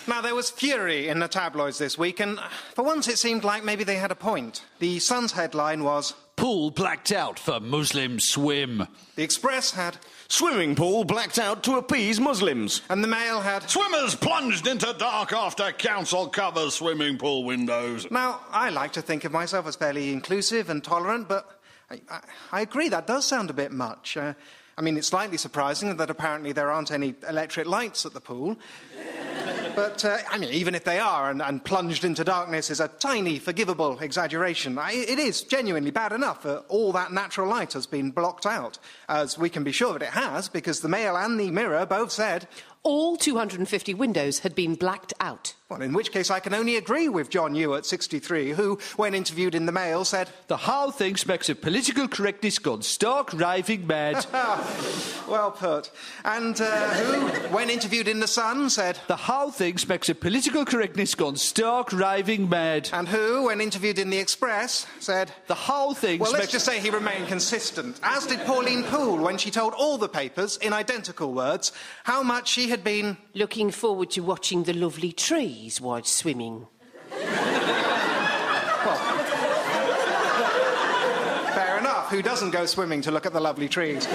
Now, there was fury in the tabloids this week, and for once it seemed like maybe they had a point. The Sun's headline was... Pool blacked out for Muslim swim. The Express had... Swimming pool blacked out to appease Muslims. And the Mail had... Swimmers plunged into dark after council covers swimming pool windows. Now, I like to think of myself as fairly inclusive and tolerant, but I agree, that does sound a bit much. I mean, it's slightly surprising that apparently there aren't any electric lights at the pool. But, I mean, even if they are, and plunged into darkness is a tiny, forgivable exaggeration. It is genuinely bad enough that all that natural light has been blocked out, as we can be sure that it has, because the Mail and the Mirror both said... All 250 windows had been blacked out. Well, in which case I can only agree with John Ewart, 63, who, when interviewed in the Mail, said... The how things makes a political correctness gone stark raving mad. Well put. And who, when interviewed in the Sun, said... The how things makes a political correctness gone stark raving mad. And who, when interviewed in the Express, said... The how things... Well, let's just say he remained consistent, as did Pauline Poole when she told all the papers, in identical words, how much she had been... Looking forward to watching the lovely trees while swimming. Well, fair enough. Who doesn't go swimming to look at the lovely trees?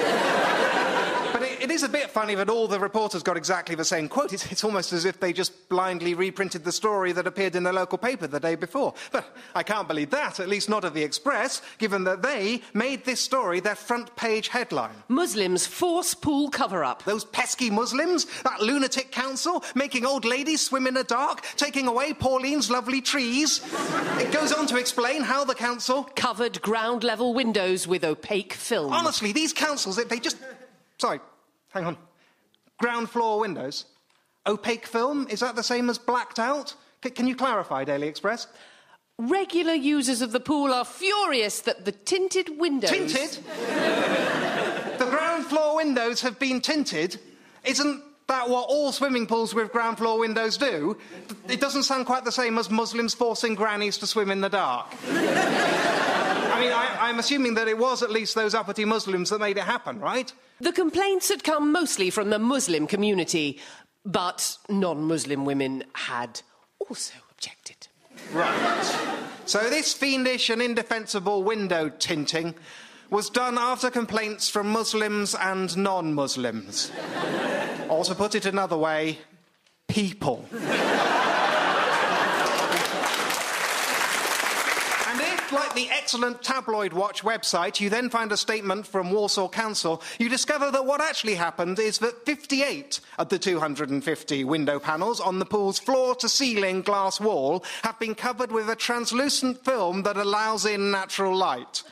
But it is a bit funny that all the reporters got exactly the same quote. It's almost as if they just blindly reprinted the story that appeared in the local paper the day before. But I can't believe that, at least not at the Express, given that they made this story their front-page headline. Muslims force pool cover-up. Those pesky Muslims, that lunatic council, making old ladies swim in the dark, taking away Pauline's lovely trees. It goes on to explain how the council... Covered ground-level windows with opaque film. Honestly, these councils, they just... Sorry, hang on. Ground floor windows? Opaque film? Is that the same as blacked out? Can you clarify, Daily Express? Regular users of the pool are furious that the tinted windows... Tinted? The ground floor windows have been tinted? Isn't that what all swimming pools with ground floor windows do? It doesn't sound quite the same as Muslims forcing grannies to swim in the dark. I mean, I'm assuming that it was at least those uppity Muslims that made it happen, right? The complaints had come mostly from the Muslim community, but non-Muslim women had also objected. Right. So this fiendish and indefensible window tinting was done after complaints from Muslims and non-Muslims. Or to put it another way, people. Like the excellent Tabloid Watch website, you then find a statement from Walsall Council. You discover that what actually happened is that 58 of the 250 window panels on the pool's floor-to-ceiling glass wall have been covered with a translucent film that allows in natural light.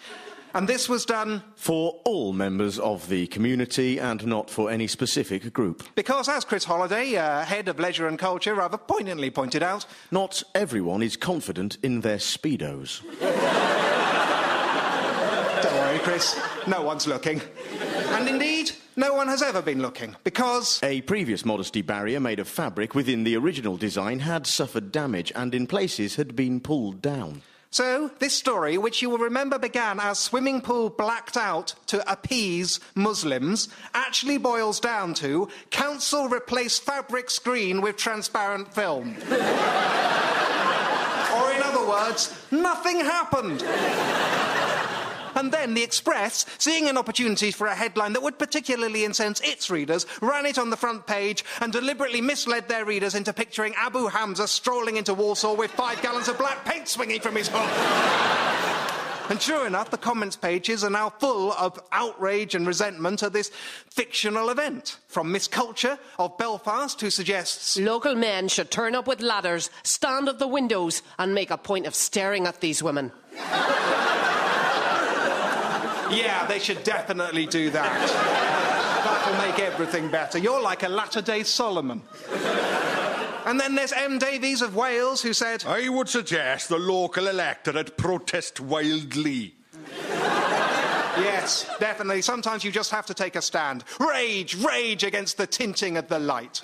And this was done... For all members of the community and not for any specific group. Because, as Chris Holliday, head of Leisure and Culture, rather poignantly pointed out... Not everyone is confident in their Speedos. Don't worry, Chris. No one's looking. And indeed, no one has ever been looking, because... A previous modesty barrier made of fabric within the original design had suffered damage and in places had been pulled down. So, this story, which you will remember began as swimming pool blacked out to appease Muslims, actually boils down to council replace fabric screen with transparent film. Or in other words, nothing happened. And then the Express, seeing an opportunity for a headline that would particularly incense its readers, ran it on the front page and deliberately misled their readers into picturing Abu Hamza strolling into Walsall with 5 gallons of black paint swinging from his hook. And sure enough, the comments pages are now full of outrage and resentment at this fictional event. From Miss Culture of Belfast, who suggests... Local men should turn up with ladders, stand at the windows and make a point of staring at these women. Yeah, they should definitely do that. That will make everything better. You're like a latter-day Solomon. And then there's M. Davies of Wales, who said... I would suggest the local electorate protest wildly. Yes, definitely. Sometimes you just have to take a stand. Rage, rage against the tinting of the light.